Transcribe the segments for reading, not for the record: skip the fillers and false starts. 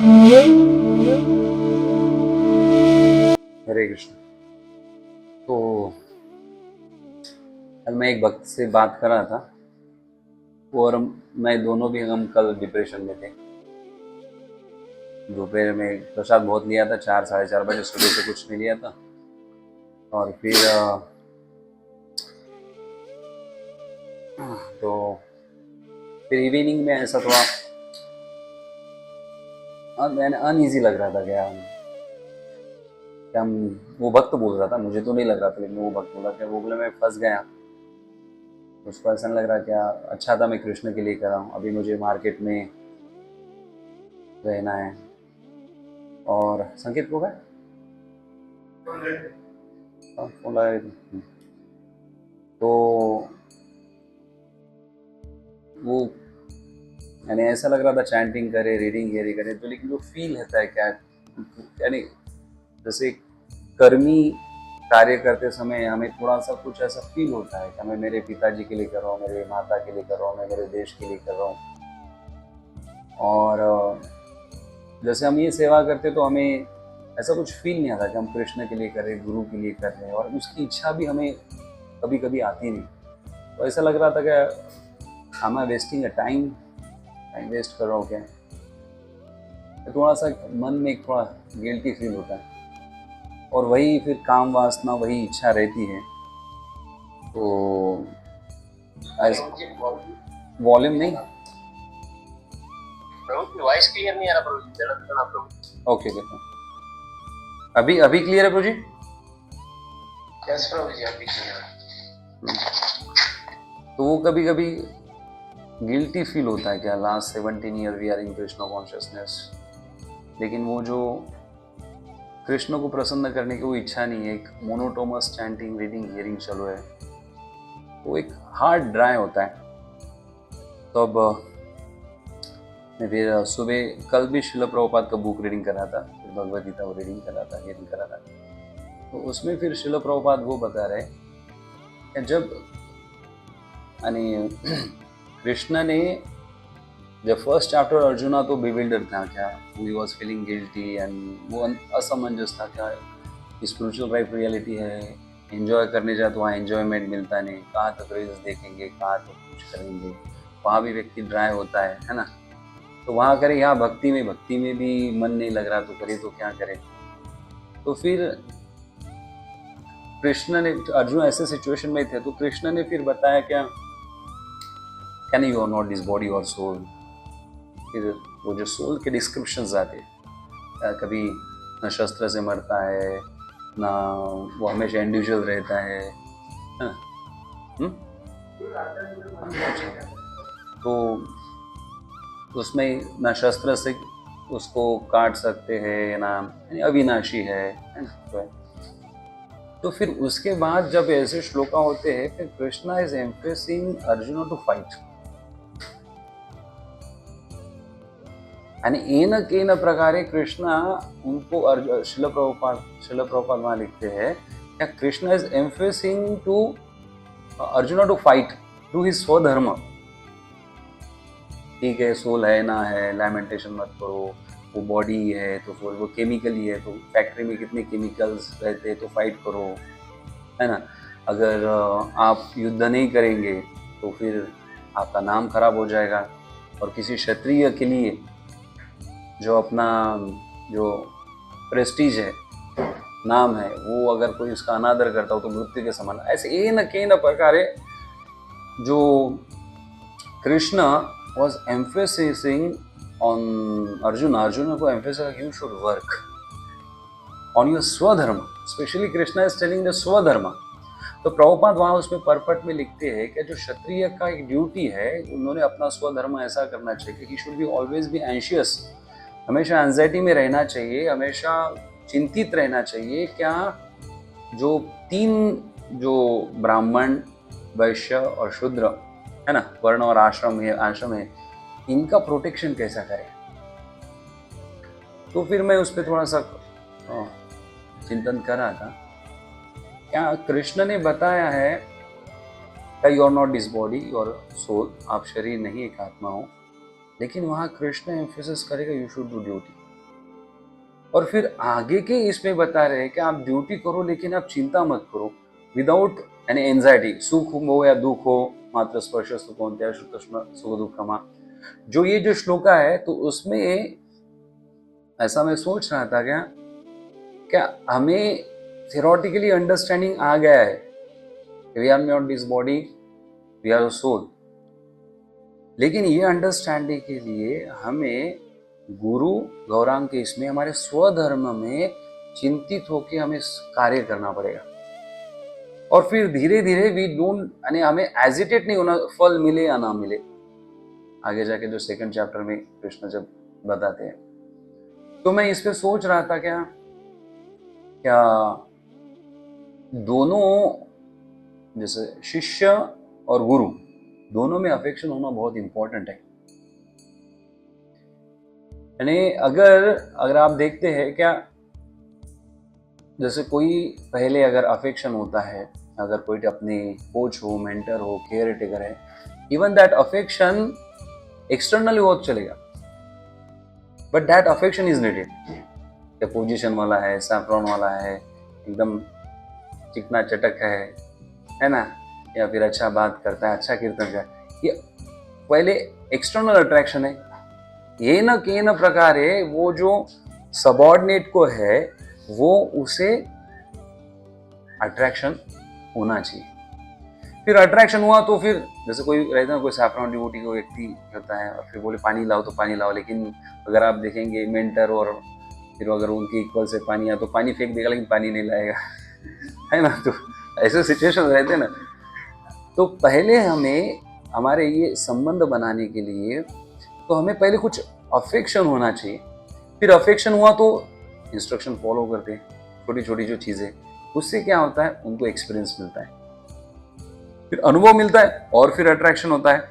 हरे कृष्ण। तो कल मैं एक भक्त से बात कर रहा था, वो और मैं दोनों भी हम कल डिप्रेशन में थे। दोपहर में प्रसाद बहुत लिया था, 4 साढ़े 4 बजे, सुबह से कुछ नहीं लिया था। और फिर तो फिर इवनिंग में ऐसा थोड़ा अनईजी लग रहा था। क्या क्या वो भक्त बोल रहा था, मुझे तो नहीं लग रहा था, लेकिन वो भक्त बोला क्या, वो बोला मैं फंस गया। उसको ऐसा नहीं लग रहा क्या अच्छा था, मैं कृष्ण के लिए कर रहा हूँ, अभी मुझे मार्केट में रहना है। और संकेत को गए फोन लगा। तो वो यानी ऐसा लग रहा था चैंटिंग करे, रीडिंग ये करे, तो लेकिन जो फील होता है क्या, यानी जैसे कर्मी कार्य करते समय हमें थोड़ा सा कुछ ऐसा फील होता है कि मैं मेरे पिताजी के लिए कर रहा हूँ, मेरे माता के लिए कर रहा हूँ, मैं मेरे देश के लिए कर रहा हूँ। और जैसे हम ये सेवा करते तो हमें ऐसा कुछ फील नहीं आता कि हम कृष्ण के लिए कर रहे, गुरु के लिए कर रहे हैं, और उसकी इच्छा भी हमें कभी कभी आती नहीं। तो ऐसा लग रहा था कि am I wasting a time waste कर रहा हूँ क्या। तो थोड़ा सा मन में एक थोड़ा गिल्टी फील होता है, और वही फिर काम वासना, वही इच्छा रहती है। तो वॉल्यूम नहीं, वॉइस क्लियर नहीं आ रहा प्रभु। ओके देखो, अभी अभी क्लियर है प्रभु जी? यस प्रभु जी, अभी क्लियर है। तो वो कभी कभी गिल्टी फील होता है क्या, last 17 year we are in Krishna consciousness, लेकिन वो जो कृष्ण को प्रसन्न करने की वो इच्छा नहीं है, एक मोनोटोमस चैंटिंग, रीडिंग, हियरिंग चलो है, वो एक हार्ट ड्राई होता है। तो अब मैं फिर सुबह कल भी शिल प्रभुपाद का बुक रीडिंग कर रहा था, फिर भगवद गीता वो रीडिंग कर रहा था, हियरिंग कर रहा था। तो उसमें फिर शिल प्रभुपाद वो बता रहे कि जब यानी कृष्ण ने जब फर्स्ट चैप्टर, अर्जुना तो बिविल्डर था क्या, he was feeling guilty and वो असमंजस था क्या, स्पिरिचुअल लाइफ रियलिटी है, एंजॉय करने जाए तो वहाँ एंजॉयमेंट मिलता नहीं, कहाँ तक रील्स देखेंगे, कहाँ तक कुछ करेंगे, वहाँ भी व्यक्ति ड्राई होता है ना। तो वहाँ करे, यहाँ भक्ति में भी मन नहीं लग रहा, तो करे तो क्या करे। तो फिर कृष्ण ने, अर्जुन ऐसे सिचुएशन में थे, तो कृष्ण ने फिर बताया क्या, can you are not this body और सोल। फिर वो जो सोल के डिस्क्रिप्शन आते हैं, कभी न शस्त्र से मरता है, ना वो हमेशा इंडिविजुअल रहता है। तो उसमें ना शस्त्र से उसको काट सकते हैं, ना अविनाशी है ना। तो फिर उसके बाद जब ऐसे श्लोका होते हैं, फिर Krishna is emphasising Arjun to fight, यानी एन केन प्रकारे कृष्णा उनको शिल प्रभुपाद वहां लिखते हैं क्या, Krishna is emphasising to Arjun to fight, to his स्वधर्म। ठीक है, सोल है ना है, लैमेंटेशन मत करो, वो बॉडी है तो फिर वो केमिकली है, तो फैक्ट्री में कितने केमिकल्स रहते हैं, तो फाइट करो, है ना। अगर आप युद्ध नहीं करेंगे तो फिर आपका नाम खराब हो जाएगा, और किसी क्षत्रिय के लिए जो अपना जो प्रेस्टीज है, नाम है, वो अगर कोई उसका अनादर करता हो तो मृत्यु के समान। ऐसे एन केन प्रकारे जो Krishna was emphasizing on Arjuna को emphasize you should work on your स्वधर्म, specially Krishna is telling the स्वधर्म। तो प्रभुपाद वहाँ उसमें परपट में लिखते हैं कि जो क्षत्रिय का एक ड्यूटी है, उन्होंने अपना स्वधर्म ऐसा करना चाहिए कि should be always be anxious, हमेशा एंजाइटी में रहना चाहिए, हमेशा चिंतित रहना चाहिए। क्या जो तीन जो ब्राह्मण, वैश्य और शूद्र है ना, वर्ण और आश्रम है, इनका प्रोटेक्शन कैसा करें। तो फिर मैं उस पर थोड़ा सा चिंतन कर रहा था, क्या कृष्ण ने बताया है कि you are not this body, your soul, आप शरीर नहीं, एक आत्मा हो, लेकिन वहाँ कृष्ण एम्फेसिस करेगा यू शुड डू ड्यूटी। और फिर आगे के इसमें बता रहे हैं कि आप ड्यूटी करो लेकिन आप चिंता मत करो, विदाउट यानी एंजाइटी, सुख हो या दुख हो, मात्र स्पर्श कौन्तेय श्रुतस्म सुख दुःखमा, जो ये जो श्लोका है, तो उसमें ऐसा मैं सोच रहा था क्या हमें थियोरेटिकली अंडरस्टैंडिंग आ गया है, we are not this body, we are soul, लेकिन ये अंडरस्टैंडिंग के लिए हमें गुरु गौरांग के इसमें हमारे स्वधर्म में चिंतित होकर हमें कार्य करना पड़ेगा। और फिर धीरे धीरे वी डोंट, यानी हमें एजिटेट नहीं होना, फल मिले या ना मिले, आगे जाके जो सेकंड चैप्टर में कृष्ण जब बताते हैं। तो मैं इस पे सोच रहा था क्या दोनों, जैसे शिष्य और गुरु दोनों में अफेक्शन होना बहुत इंपॉर्टेंट है। यानी अगर आप देखते हैं क्या, जैसे कोई पहले अगर अफेक्शन होता है, अगर कोई अपने कोच हो, मेंटर हो, केयर टेकर है, इवन दैट अफेक्शन एक्सटर्नली हो चलेगा, but that affection is needed. Position वाला है, सैफ्रॉन वाला है, एकदम चिकना चटक है ना, या फिर अच्छा बात करता है, अच्छा कीर्तन करता है, ये पहले एक्सटर्नल अट्रैक्शन है। ये न के न प्रकार है, वो जो सबऑर्डिनेट को है वो उसे अट्रैक्शन होना चाहिए। फिर अट्रैक्शन हुआ तो फिर जैसे कोई रहता है, कोई सैफ्रॉन डिवोटी को व्यक्ति होता है और फिर बोले पानी लाओ तो पानी लाओ, लेकिन अगर आप देखेंगे मेंटर और फिर अगर उनके इक्वल से पानी आया तो पानी फेंक देगा लेकिन पानी नहीं लाएगा है ना। तो ऐसे सिचुएशन रहते हैं ना। तो पहले हमें हमारे ये संबंध बनाने के लिए तो हमें पहले कुछ अफेक्शन होना चाहिए। फिर अफेक्शन हुआ तो इंस्ट्रक्शन फॉलो करते हैं, छोटी छोटी जो चीज़ें, उससे क्या होता है, उनको एक्सपीरियंस मिलता है, फिर अनुभव मिलता है, और फिर अट्रैक्शन होता है,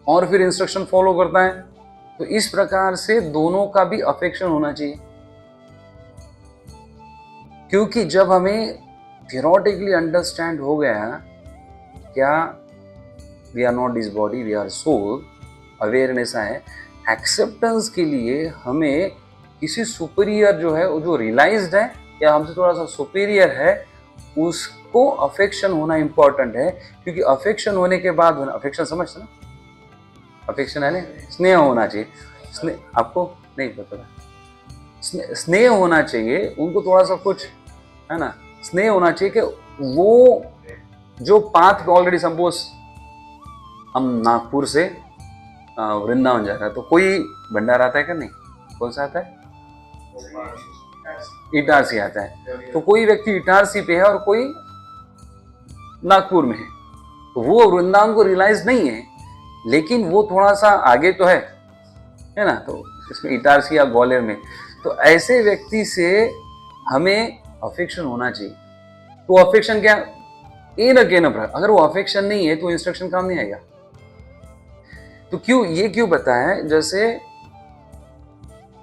और फिर इंस्ट्रक्शन फॉलो करता है। तो इस प्रकार से दोनों का भी अफेक्शन होना चाहिए। क्योंकि जब हमें थियोरेटिकली अंडरस्टैंड हो गया क्या we are not this body, we are soul, awareness है, एक्सेप्टेंस के लिए हमें किसी सुपीरियर जो है, वो जो रियलाइज्ड है या हमसे थोड़ा सा सुपीरियर है, उसको अफेक्शन होना इंपॉर्टेंट है। क्योंकि अफेक्शन होने के बाद, अफेक्शन समझते ना, अफेक्शन है ना, स्नेह होना चाहिए। स्नेह आपको नहीं पता, स्नेह होना चाहिए उनको, थोड़ा सा कुछ है ना, स्नेह होना चाहिए कि वो जो पाथ ऑलरेडी, सपोज हम नागपुर से वृंदावन जा रहा है, तो कोई भंडारा आता है क्या? नहीं। कौन सा आता है? इटारसी आता है। तो कोई व्यक्ति इटारसी पे है और कोई नागपुर में है, तो वो वृंदावन को रियलाइज नहीं है, लेकिन वो थोड़ा सा आगे तो है ना, तो इसमें इटारसी या ग्वालियर में। तो ऐसे व्यक्ति से हमें अफेक्शन होना चाहिए। तो अफेक्शन क्या, ए न के न प्रकार, अगर वो अफेक्शन नहीं है तो इंस्ट्रक्शन काम नहीं आएगा। तो क्यों बताया, जैसे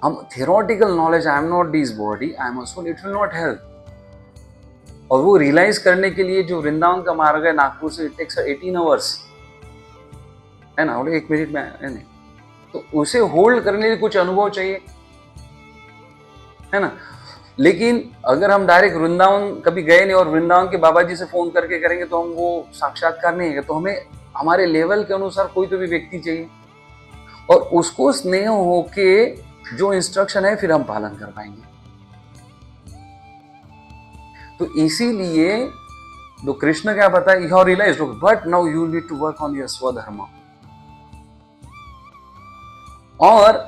हम theoretical knowledge, I am not this body, I am a soul, it will not help. और वो रियलाइज करने के लिए जो वृंदावन का मार्ग है नागपुर से, इट टेक्स 18 आवर्स है ना, बोले 1 मिनट में है नहीं। तो उसे होल्ड करने के लिए कुछ अनुभव चाहिए, है ना। लेकिन अगर हम डायरेक्ट वृंदावन कभी गए नहीं और वृंदावन के बाबा जी से फोन करके करेंगे तो हम वो साक्षात्कार नहीं है। तो हमें हमारे लेवल के अनुसार कोई तो भी व्यक्ति चाहिए, और उसको स्नेह होके जो इंस्ट्रक्शन है फिर हम पालन कर पाएंगे। तो इसीलिए तो कृष्ण क्या बताया, you have realised, but now you need to work on your स्वधर्म। और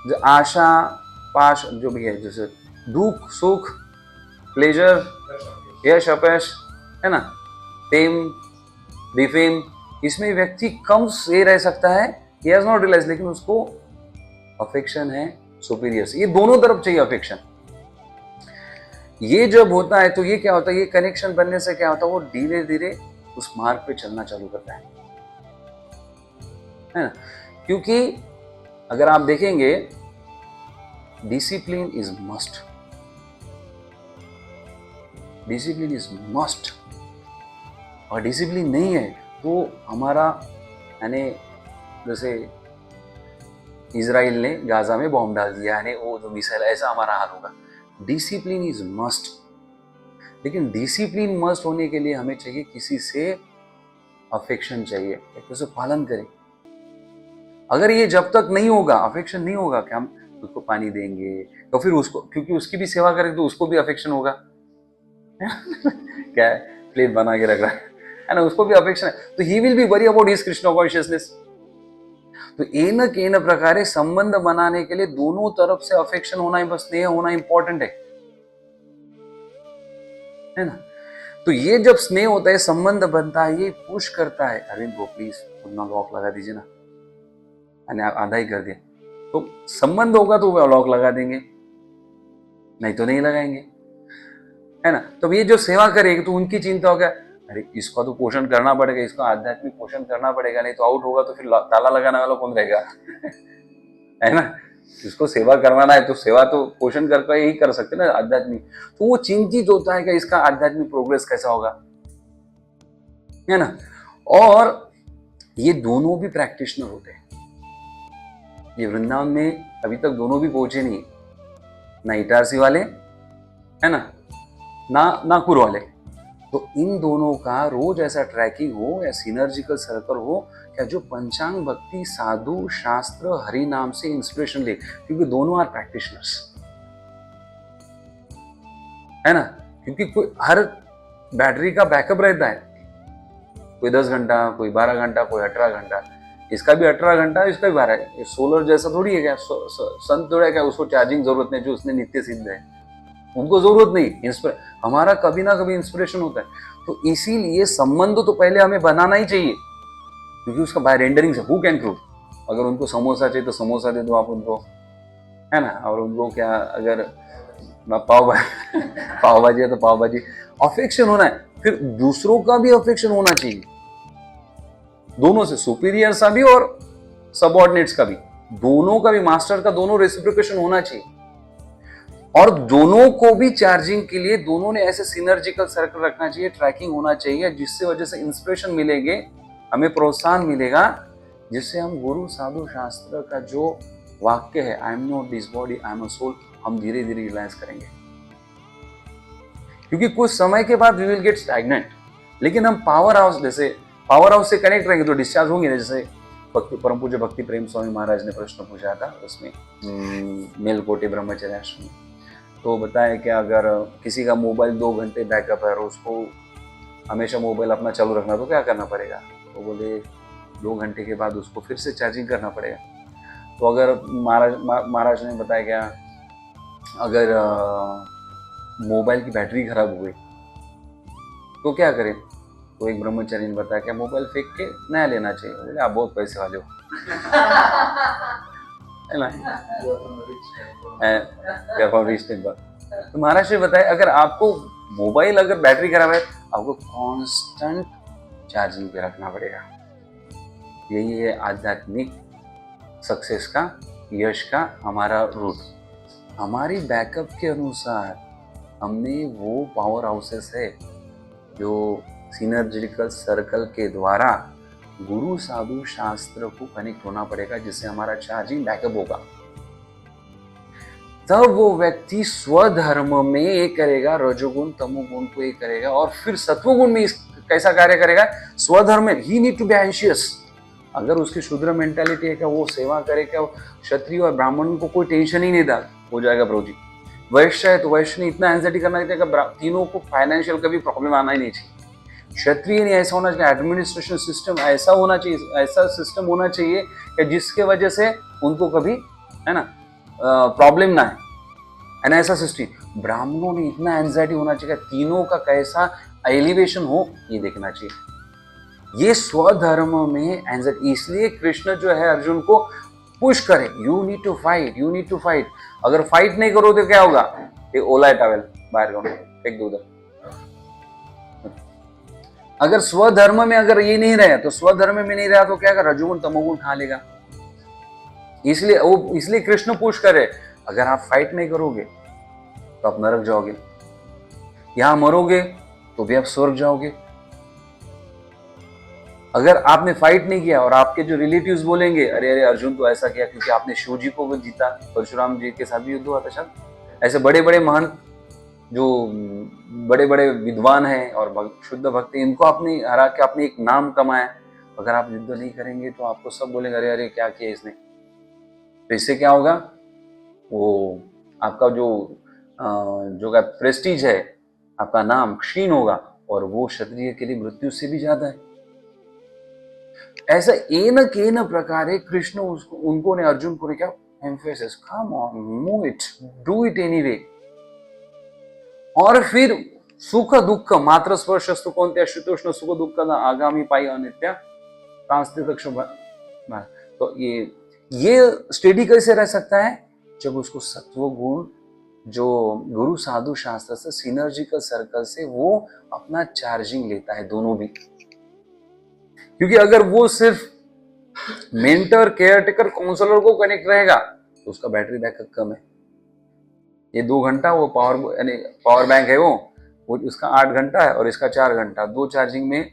जो आशा पाश जो भी है, जैसे दुख सुख, प्लेजर, यश अपयश, है ना, फेम डिफेम, इसमें व्यक्ति कम से रह सकता है, he has not realized, लेकिन उसको अफेक्शन है सुपीरियर से। ये दोनों तरफ चाहिए अफेक्शन। ये जब होता है तो ये क्या होता है, ये कनेक्शन बनने से क्या होता है, वो धीरे धीरे उस मार्ग पे चलना चालू करता है ना। क्योंकि अगर आप देखेंगे, discipline is must, discipline is must. और डिसिप्लिन नहीं है तो हमारा, यानी जैसे इजराइल ने गाजा में बॉम्ब डाल दिया, यानी वो जो मिसाइल, ऐसा हमारा हाल होगा। डिसिप्लिन इज मस्ट, लेकिन डिसिप्लिन मस्ट होने के लिए हमें चाहिए किसी से अफेक्शन चाहिए, एक उसे पालन करें। अगर ये जब तक नहीं होगा, अफेक्शन नहीं होगा कि हम उसको पानी देंगे तो फिर उसको, क्योंकि उसकी भी सेवा करें तो उसको भी अफेक्शन होगा। क्या है, प्लेट बना के रख रहा है ना, उसको भी अफेक्शन है, तो he will be worry about his Krishna consciousness. तो एन के न प्रकारे संबंध बनाने के लिए दोनों तरफ से अफेक्शन होना, बस स्नेह होना इंपॉर्टेंट है ना। तो ये जब स्नेह होता है, संबंध बनता है, ये पुश करता है, अरविंद को प्लीज अपना लॉक लगा दीजिए ना, आधा ही कर दिया, तो संबंध होगा तो वो लॉक लगा देंगे, नहीं तो नहीं लगाएंगे, है ना। तो ये जो सेवा करेगी तो उनकी चिंता होगा, अरे इसका तो पोषण करना पड़ेगा, इसका आध्यात्मिक पोषण करना पड़ेगा, नहीं तो आउट होगा तो फिर ताला लगाने वाला कौन रहेगा। है ना, इसको सेवा करवाना है तो सेवा तो पोषण करके ही कर सकते ना आध्यात्मिक। तो वो चिंतित होता है कि इसका आध्यात्मिक प्रोग्रेस कैसा होगा, है ना। और ये दोनों भी प्रैक्टिशनर होते हैं। ये वृंदावन में अभी तक दोनों भी पहुंचे नहीं, ना इटारसी वाले, है ना, ना नागपुर वाले। तो इन दोनों का रोज ऐसा ट्रैकिंग हो या सिनर्जिकल सर्कल हो, क्या जो पंचांग भक्ति, साधु, शास्त्र, हरि नाम से इंस्पिरेशन ले, क्योंकि दोनों आर प्रैक्टिशनर्स, है ना। क्योंकि कोई हर बैटरी का बैकअप रहता है, कोई 10 घंटा, कोई 12 घंटा, कोई 18 घंटा, इसका भी 18 घंटा, इसका भी 12 है। सोलर जैसा थोड़ी है क्या, संत थोड़ा है क्या, उसको चार्जिंग जरूरत नहीं, जो उसने नित्य सिद्ध है उनको जरूरत नहीं। हमारा कभी ना कभी इंस्पिरेशन होता है। तो इसीलिए संबंध तो पहले हमें बनाना ही चाहिए, क्योंकि उसका बाय रेंडरिंग से हु कैन प्रूव। अगर उनको समोसा चाहिए तो समोसा दे दो आप उनको, है ना। और उनको क्या, अगर पाव भाजी है तो पाव भाजी। अफेक्शन होना है, फिर दूसरों का भी अफेक्शन होना चाहिए, दोनों से, सुपीरियर्स का भी और सबऑर्डिनेट्स का भी, दोनों का भी, मास्टर का, दोनों रेसिप्रोकेशन होना चाहिए। और दोनों को भी चार्जिंग के लिए दोनों ने ऐसे सिनर्जिकल सर्कल रखना चाहिए, ट्रैकिंग होना चाहिए, जिससे वजह से इंस्पिरेशन मिलेंगे, हमें प्रोत्साहन मिलेगा, जिससे हम गुरु साधु शास्त्र का जो वाक्य है, I am not this body, I am a soul, हम धीरे धीरे रियलाइज करेंगे। क्योंकि कुछ समय के बाद वी विल गेट स्टैग्नेंट, लेकिन हम पावर हाउस, जैसे पावर हाउस से कनेक्ट रहेंगे तो डिस्चार्ज होंगे ना। जैसे परम पूज्य भक्ति प्रेम स्वामी महाराज ने प्रश्न पूछा था, उसमें मेलकोटे ब्रह्मचर्य आश्रम, तो बताया कि अगर किसी का मोबाइल 2 घंटे बैकअप है और उसको हमेशा मोबाइल अपना चालू रखना, तो क्या करना पड़ेगा। तो बोले 2 घंटे के बाद उसको फिर से चार्जिंग करना पड़ेगा। तो अगर महाराज ने बताया क्या, अगर मोबाइल की बैटरी खराब हो गई तो क्या करें। तो एक ब्रह्मचारी ने बताया क्या, मोबाइल फेंक के नया लेना चाहिए। बोले आप बहुत पैसे वाले हो, है ना। तो महाराज ने बताया, अगर आपको मोबाइल, अगर बैटरी खराब है, आपको कांस्टेंट चार्जिंग पे रखना पड़ेगा। यही है आध्यात्मिक सक्सेस का, यश का हमारा रूट। हमारी बैकअप के अनुसार हमने वो पावर हाउसेस है जो सिनर्जिकल सर्कल के द्वारा गुरु साधु शास्त्र को कनेक्ट होना पड़ेगा, जिससे हमारा चार्जिंग बैकअप होगा। तब वो व्यक्ति स्वधर्म में ये करेगा, रजोगुण तमोगुण को ये करेगा, और फिर सत्वगुण में कैसा कार्य करेगा, स्वधर्म में। ही नीड टू बी एंशियस। अगर उसकी शूद्र मेंटालिटी है क्या, वो सेवा करे क्या, क्षत्रिय और ब्राह्मण को कोई टेंशन ही नहीं हो जाएगा प्रभु जी। वैश्य है तो वैश्य ने इतना एंजाइटी करना चाहिए कि तीनों को फाइनेंशियल कभी प्रॉब्लम आना ही नहीं चाहिए। क्षत्रिय नहीं, ऐसा होना चाहिए, एडमिनिस्ट्रेशन सिस्टम ऐसा होना चाहिए, ऐसा सिस्टम होना चाहिए कि जिसके वजह से उनको कभी, है ना, प्रॉब्लम ना है, एंड ऐसा सिस्टम। ब्राह्मणों में इतना एंजाइटी होना चाहिए, तीनों का कैसा एलिवेशन हो, ये देखना चाहिए। ये स्वधर्म में एंजाइटी, इसलिए कृष्ण जो है अर्जुन को पुश करे, you need to fight, you need to fight. अगर फाइट नहीं करो तो क्या होगा, ये ओला टावेल बाहर फेंक दो उधर। अगर स्वधर्म में अगर ये नहीं रहा, तो स्वधर्म में नहीं रहा तो क्या कर, रजोगुण तमोगुण खा लेगा। इसलिए कृष्ण पुश करे, अगर आप फाइट नहीं करोगे तो आप नरक जाओगे, यहां मरोगे तो भी आप स्वर्ग जाओगे। अगर आपने फाइट नहीं किया और आपके जो रिलेटिव्स बोलेंगे अरे अरे अर्जुन तो ऐसा किया क्योंकि आपने शिव जी को भी जीता, परशुराम जी के साथ भी युद्ध हुआ था शायद, ऐसे बड़े बड़े महान जो बड़े बड़े विद्वान हैं और शुद्ध भक्त, इनको आपने हरा के आपने एक नाम कमाया। अगर आप युद्ध नहीं करेंगे तो आपको सब बोलेंगे अरे अरे क्या किया इसने। तो इससे क्या होगा, वो आपका जो का प्रेस्टीज है, आपका नाम क्षीण होगा, और वो क्षत्रिय के लिए मृत्यु से भी ज्यादा है। ऐसा एन केन प्रकारे कृष्ण उनको ने अर्जुन को क्या emphasis, come on move it, do it anyway. और फिर सुख दुःख मात्र स्पर्शस्तु कोणत्या शीतोष्ण सुख दुःख आगामी पाई अनित्या तो ये स्टेडी कैसे रह सकता है, जब उसको सत्व गुण जो गुरु साधु शास्त्र से सिनर्जिकल सर्कल से वो अपना चार्जिंग लेता है दोनों भी। क्योंकि अगर वो सिर्फ मेंटर केयर टेकर काउंसलर को कनेक्ट रहेगा तो उसका बैटरी बैकअप कम है। ये 2 घंटा वो पावर बैंक है, वो उसका 8 घंटा है और इसका 4 घंटा, 2 चार्जिंग में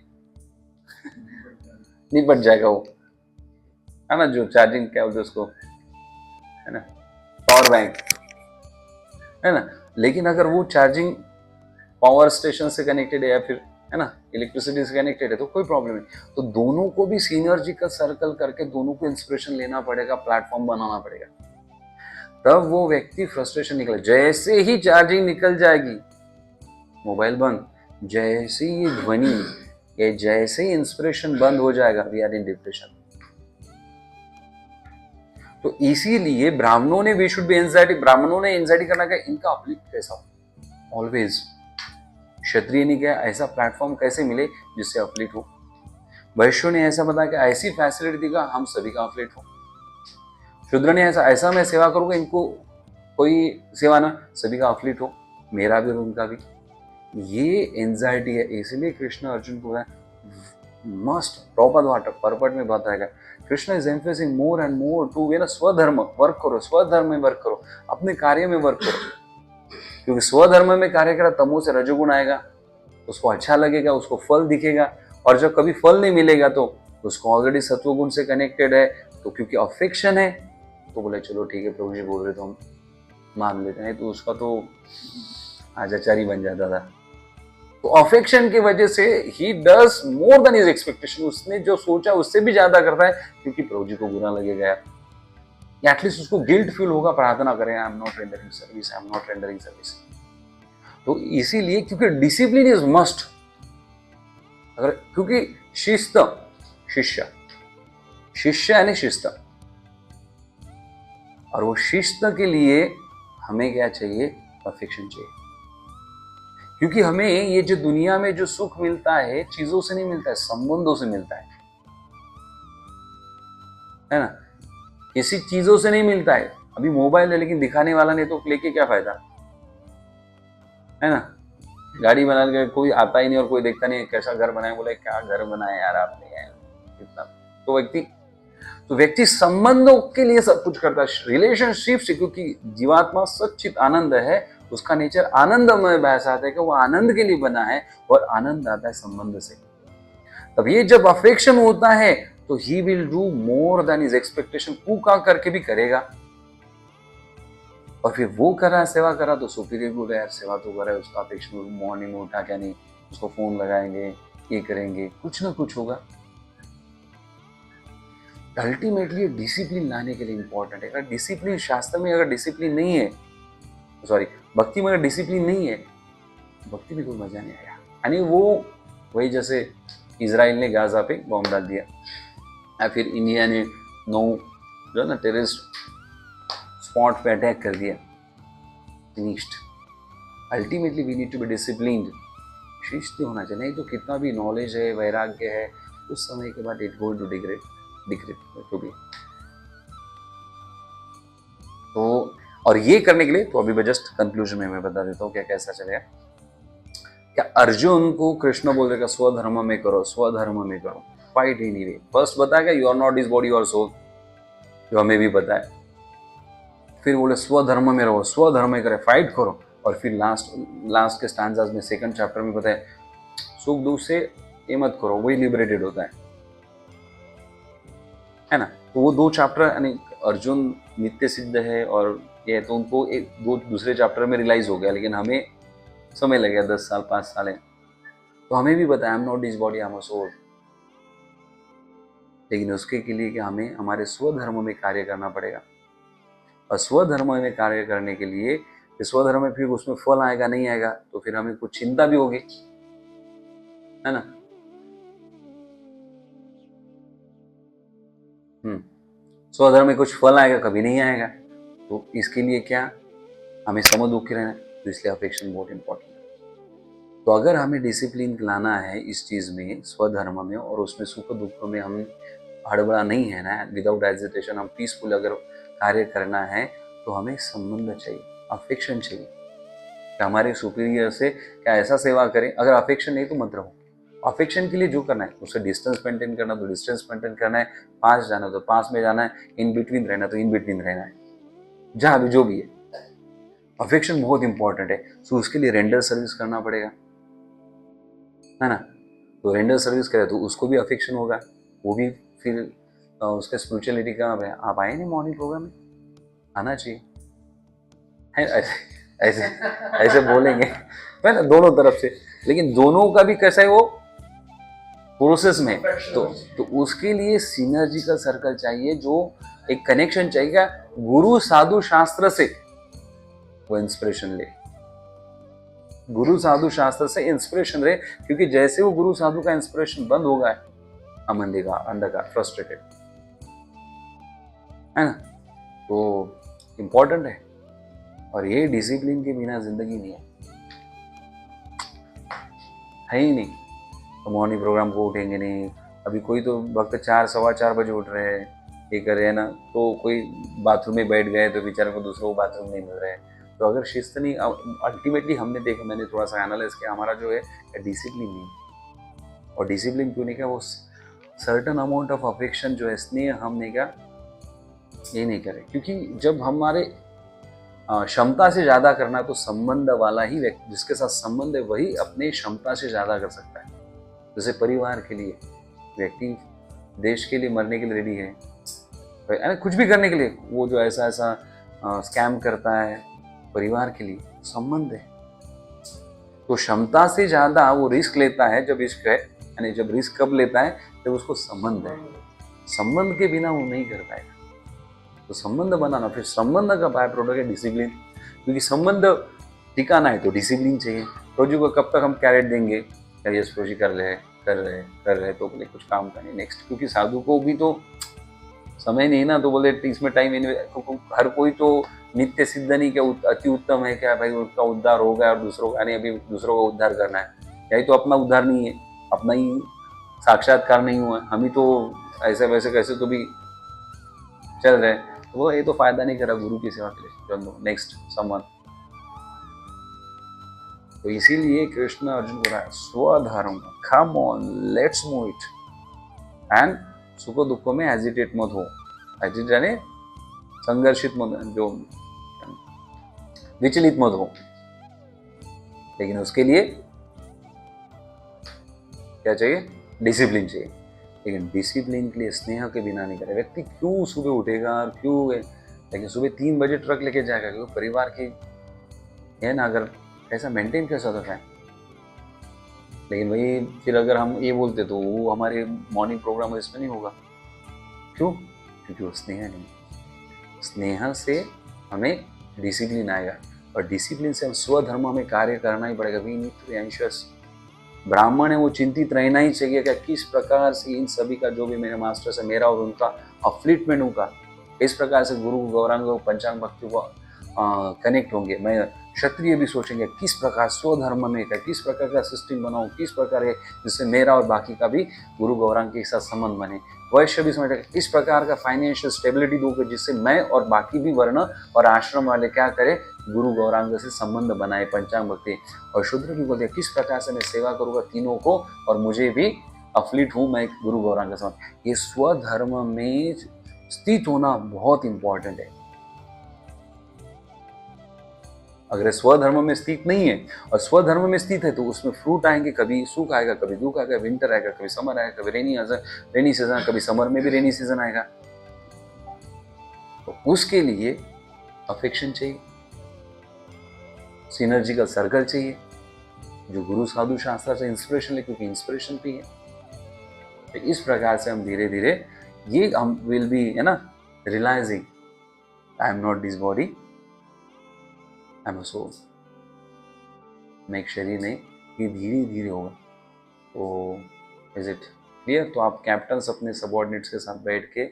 निपट जाएगा वो, है ना। जो चार्जिंग क्या बोलते उसको, है ना, पावर बैंक, है ना। लेकिन अगर वो चार्जिंग पावर स्टेशन से कनेक्टेड है या फिर, है ना, इलेक्ट्रिसिटी से कनेक्टेड है तो कोई प्रॉब्लम नहीं। तो दोनों को भी सिनर्जिकल सर्कल करके दोनों को इंस्पिरेशन लेना पड़ेगा, प्लेटफॉर्म बनाना पड़ेगा, तब वो व्यक्ति फ्रस्ट्रेशन निकले। जैसे ही चार्जिंग निकल जाएगी, मोबाइल बंद, जैसे ही ध्वनि या जैसे ही इंस्पिरेशन बंद हो जाएगा, वी आर इन डिप्रेशन। तो इसीलिए ब्राह्मणों ने वी शुड बी एंजाइटी, ब्राह्मणों ने एंजाइटी करना क्या, इनका अपलिफ्ट कैसा हो ऑलवेज। क्षत्रिय ने क्या ऐसा प्लेटफॉर्म कैसे मिले जिससे अपलिफ्ट हो। वैश्य ने ऐसा बताया कि ऐसी फैसिलिटी देगा हम सभी का अपलिफ्ट हो। शूद्र ने ऐसा मैं सेवा करूंगा, इनको कोई सेवा ना, सभी का अपलिफ्ट हो, मेरा भी और उनका भी। ये एंजाइटी है। इसलिए कृष्ण अर्जुन को मस्ट प्रॉपर पर्पट में बताएगा। Krishna is emphasising more and more to वे ना स्वधर्म वर्क करो, स्वधर्म में वर्क करो, अपने कार्य में वर्क करो। क्योंकि स्वधर्म में कार्य करा तमो से रजोगुण आएगा, उसको अच्छा लगेगा, उसको फल दिखेगा। और जब कभी फल नहीं मिलेगा तो उसको ऑलरेडी सत्वगुण से कनेक्टेड है, तो क्योंकि अफेक्शन है तो बोले चलो ठीक है प्रभु जी बोल रहे तो हम मान लेते हैं। तो उसका तो आचार्य बन जाता था। तो अफेक्शन की वजह से he does more than his expectation, उसने जो सोचा उससे भी ज्यादा करता है, क्योंकि प्रभु जी को बुरा लगेगा या एटलीस्ट उसको गिल्ट फील होगा, प्रार्थना करें आई am not rendering service, I am not rendering service. तो इसीलिए क्योंकि डिसिप्लिन इज मस्ट, अगर क्योंकि शिस्त, शिष्य, शिष्य यानी शिस्त, और वो शिस्त के लिए हमें क्या चाहिए, परफेक्शन चाहिए। क्योंकि हमें ये जो दुनिया में जो सुख मिलता है चीजों से नहीं मिलता है, संबंधों से मिलता है ना। किसी चीजों से नहीं मिलता है। अभी मोबाइल है लेकिन दिखाने वाला नहीं तो लेके क्या फायदा, है ना। गाड़ी बना के कोई आता ही नहीं और कोई देखता नहीं कैसा घर बनाया, बोले क्या घर बनाया यार आपने यार इतना। तो व्यक्ति संबंधों के लिए सब कुछ करता है, रिलेशनशिप से, क्योंकि जीवात्मा सच्चित आनंद है, उसका नेचर आनंदमय बहसाता है कि वो आनंद के लिए बना है और आनंद आता है संबंध से। तब ये जब अफेक्शन होता है तो he will do more than his expectation, कूका करके भी करेगा। और फिर वो करा, सेवा करा तो सुपीरियर बोले यार सेवा तो करा है, उसका अपेक्षा मॉर्निंग में उठा क्या नहीं, उसको फोन लगाएंगे, ये करेंगे, कुछ ना कुछ होगा। अल्टीमेटली डिसिप्लिन लाने के लिए इंपॉर्टेंट है। अगर डिसिप्लिन शास्त्र में अगर डिसिप्लिन नहीं है, सॉरी भक्ति में अगर डिसिप्लिन नहीं है, भक्ति में कोई मजा नहीं आया। यानी वो वही जैसे इजराइल ने गाजा पे बॉम्ब डाल दिया या फिर इंडिया ने 9 जो ना टेररिस्ट स्पॉट पे अटैक कर दिया, finished. Ultimately we need to be disciplined, शिस्त होना चाहिए। नहीं तो कितना भी नॉलेज है, वैराग्य है, उस समय के बाद it going to degrade to be. तो और ये करने के लिए तो अभी मैं जस्ट कंक्लूजन में मैं बता देता हूँ क्या कैसा चलेगा। क्या अर्जुन को कृष्ण बोल देगा स्वधर्म में करो, स्वधर्म में करो, फाइट ही नहीं रही। फर्स्ट बताएगा you are not his body और सोल, जो हमें भी पता है। फिर बोले स्वधर्म में रहो, स्वधर्म में करे, फाइट करो। और फिर लास्ट के स्टैंजास में सेकंड चैप्टर में बताए सुख दुख से ये मत करो, वही लिबरेटेड होता है। तो वो 2 चैप्टर यानी अर्जुन नित्य सिद्ध है और ये, तो उनको एक दो दूसरे चैप्टर में रियलाइज हो गया, लेकिन हमें समय लग गया 10 साल 5 साल है। तो हमें भी बताया I am not this body, I am a soul. लेकिन उसके के लिए कि हमें हमारे स्वधर्म में कार्य करना पड़ेगा, और स्वधर्म में कार्य करने के लिए स्वधर्म में फिर उसमें फल आएगा नहीं आएगा तो फिर हमें कुछ चिंता भी होगी, है ना। स्वधर्म में कुछ फल आएगा कभी नहीं आएगा, तो इसके लिए क्या हमें समदुखी रहना है, तो इसलिए अफेक्शन बहुत इंपॉर्टेंट है। तो अगर हमें डिसिप्लिन लाना है इस चीज़ में, स्वधर्म में, और उसमें सुख दुख में हम हड़बड़ा नहीं है ना, विदाउट एजिटेशन हम पीसफुल अगर कार्य करना है, तो हमें संबंध चाहिए, अफेक्शन चाहिए कि हमारे सुपीरियर से क्या ऐसा सेवा करें। अगर अफेक्शन नहीं तो मत रहो। अफेक्शन के लिए जो करना है उससे डिस्टेंस मेंटेन करना तो डिस्टेंस मेंटेन करना है, पास जाना तो पास में जाना है, इन बिटवीन रहना तो इन बिटवीन रहना है, जहाँ भी जो भी है। अफेक्शन बहुत इंपॉर्टेंट है, तो उसके लिए रेंडर सर्विस करना पड़ेगा, है ना। तो रेंडर सर्विस करे तो उसको भी अफेक्शन होगा, वो भी फिर उसका स्पिरिचुअलिटी का आप आए नहीं मॉर्निंग प्रोग्राम में, आना चाहिए है। ऐसे ऐसे बोलेंगे है ना दोनों तरफ से, लेकिन दोनों का भी कैसा है वो प्रोसेस में, तो उसके लिए सिनर्जी का सर्कल चाहिए, जो एक कनेक्शन चाहिए गुरु साधु शास्त्र से, वो इंस्पिरेशन ले, गुरु साधु शास्त्र से इंस्पिरेशन रहे, क्योंकि जैसे वो गुरु साधु का इंस्पिरेशन बंद होगा हम अंधकार फ्रस्ट्रेटेड, है ना। तो इम्पोर्टेंट है, और ये डिसिप्लिन के बिना जिंदगी नहीं है ही नहीं। तो मॉर्निंग प्रोग्राम को उठेंगे नहीं, अभी कोई तो वक्त 4 सवा 4 बजे उठ रहे हैं, ये कर रहे हैं ना, तो कोई बाथरूम में बैठ गए तो बेचारे को दूसरों को बाथरूम नहीं मिल रहा है। तो अगर शिस्त नहीं, अल्टीमेटली हमने देखा, मैंने थोड़ा सा एनालाइज किया, हमारा जो है डिसिप्लिन नहीं। और डिसिप्लिन क्यों नहीं किया, वो सर्टन अमाउंट ऑफ अफेक्शन जो है, स्नेह हमने क्या ये नहीं करे, क्योंकि जब हमारे क्षमता से ज़्यादा करना, तो संबंध वाला ही व्यक्ति, जिसके साथ संबंध है वही अपने क्षमता से ज़्यादा कर सकता है। जैसे परिवार के लिए व्यक्ति देश के लिए मरने के लिए रेडी है, कुछ भी करने के लिए, वो जो ऐसा स्कैम करता है परिवार के लिए, संबंध है। तो क्षमता से ज़्यादा वो रिस्क लेता है, जब रिस्क है, यानी जब रिस्क कब लेता है जब उसको संबंध है, संबंध के बिना वो नहीं कर पाएगा। तो संबंध बनाना, फिर संबंध का बाय प्रोडक्ट है डिसिप्लिन, क्योंकि संबंध टिकाना है तो डिसिप्लिन चाहिए। प्रोजी को कब तक हम कैरेट देंगे, यस प्रोजी कर रहे तो बोले कुछ काम करने नेक्स्ट, क्योंकि साधु को भी तो समय नहीं ना, तो बोले इसमें टाइम हर कोई तो नित्य सिद्ध नहीं क्या अति उत्तम है क्या भाई, उसका उद्धार हो गया और दूसरों का नहीं, अभी दूसरों का उद्धार करना है, यही तो अपना उद्धार नहीं है, अपना ही साक्षात्कार नहीं हुआ, हम ही तो ऐसे वैसे कैसे तो भी चल रहे, वो ये तो फायदा नहीं करा गुरु की सेवा के लिए, चलो नेक्स्ट समवन। तो इसीलिए कृष्ण अर्जुन को रहा है स्वधर्म, come on let's move it, and सुख दुखों में हेजिटेट मत हो, हेजिटेट यानी संघर्षित मत, जो विचलित मत हो, लेकिन उसके लिए क्या चाहिए, डिसिप्लिन चाहिए। लेकिन डिसिप्लिन के लिए स्नेह के बिना नहीं करे। व्यक्ति क्यों सुबह उठेगा और क्यों, लेकिन सुबह 3 बजे ट्रक लेके जाएगा, क्योंकि परिवार की है ना, अगर ऐसा मेंटेन कर सकता है। लेकिन वही फिर अगर हम ये बोलते तो वो हमारे मॉर्निंग प्रोग्राम इसमें नहीं होगा। क्यों? क्योंकि वो स्नेह नहीं, स्नेह से हमें डिसिप्लिन आएगा, और डिसिप्लिन से हम स्वधर्म में कार्य करना ही पड़ेगा। We need to be anxious. ब्राह्मण है वो चिंतित रहना ही चाहिए कि किस प्रकार से इन सभी का, जो भी मेरे मास्टर से मेरा और उनका अफ्लिटमेंट होगा, इस प्रकार से गुरु गौरांग पंचांग भक्ति को कनेक्ट होंगे। मैं क्षत्रिय भी सोचेंगे किस प्रकार स्वधर्म में का किस प्रकार का सिस्टम बनाऊं, किस प्रकार है जिससे मेरा और बाकी का भी गुरु गौरांग के साथ संबंध बने। वैश्य भी समझेगा किस प्रकार का फाइनेंशियल स्टेबिलिटी दूंगा जिससे मैं और बाकी भी वर्ण और आश्रम वाले क्या करें, गुरु गौरांग से संबंध बनाए, पंचांग भक्ति। और शूद्र भी बोलते किस प्रकार से मैं सेवा करूंगा तीनों को और मुझे भी अफ्लिट हूँ मैं गुरु गौरांग के साथ। ये स्वधर्म में स्थित होना बहुत इंपॉर्टेंट है। अगर स्वधर्म में स्थित नहीं है और स्वधर्म में स्थित है तो उसमें फ्रूट आएंगे, कभी सुख आएगा, कभी दुख आएगा, विंटर आएगा, कभी समर आएगा, कभी रेनी सीजन, कभी समर में भी रेनी सीजन आएगा। तो उसके लिए अफेक्शन चाहिए, सिनर्जिकल सर्कल चाहिए, जो गुरु साधु शास्त्र से इंस्पिरेशन ले, क्योंकि इंस्पिरेशन भी है। तो इस प्रकार से हम धीरे धीरे ये हम विल बी, है ना, realising I am not this body, I am a soul. मैं एक शरीर नहीं, ये धीरे धीरे होगा। तो इज इट क्लियर? तो आप कैप्टन्स अपने सबऑर्डिनेट्स के साथ बैठ के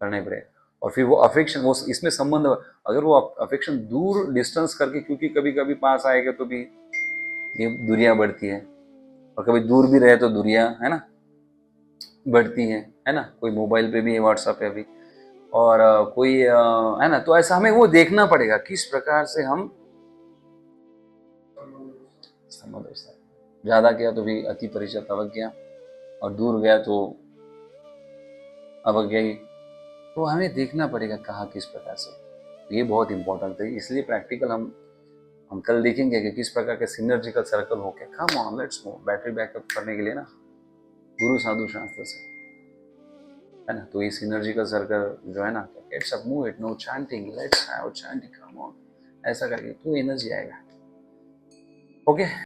करने पड़ेगा। और फिर वो अफेक्शन, वो इसमें संबंध, अगर वो अफेक्शन दूर डिस्टेंस करके, क्योंकि कभी कभी पास आएगा तो भी ये दूरियां बढ़ती है, और कभी दूर भी रहे तो दूरियां, है ना, बढ़ती है ना। कोई मोबाइल पे भी है, व्हाट्सएप पे भी, और कोई है ना। तो ऐसा हमें वो देखना पड़ेगा किस प्रकार से हम ज्यादा किया तो भी अति परिचय अवज्ञा, और दूर गया तो अवज्ञा ही। तो हमें देखना पड़ेगा कहाँ किस प्रकार से। ये बहुत इंपॉर्टेंट है, इसलिए प्रैक्टिकल हम कल देखेंगे कि किस प्रकार के सिनर्जिकल सर्कल होके come on let's move, battery backup करने के लिए ना, गुरु साधु शास्त्र से, है ना। तो ये सिनर्जिकल सर्कल जो है ना, let's up move it, no chanting, let's have chanting, come on, ऐसा करके तो एनर्जी आएगा। ओके।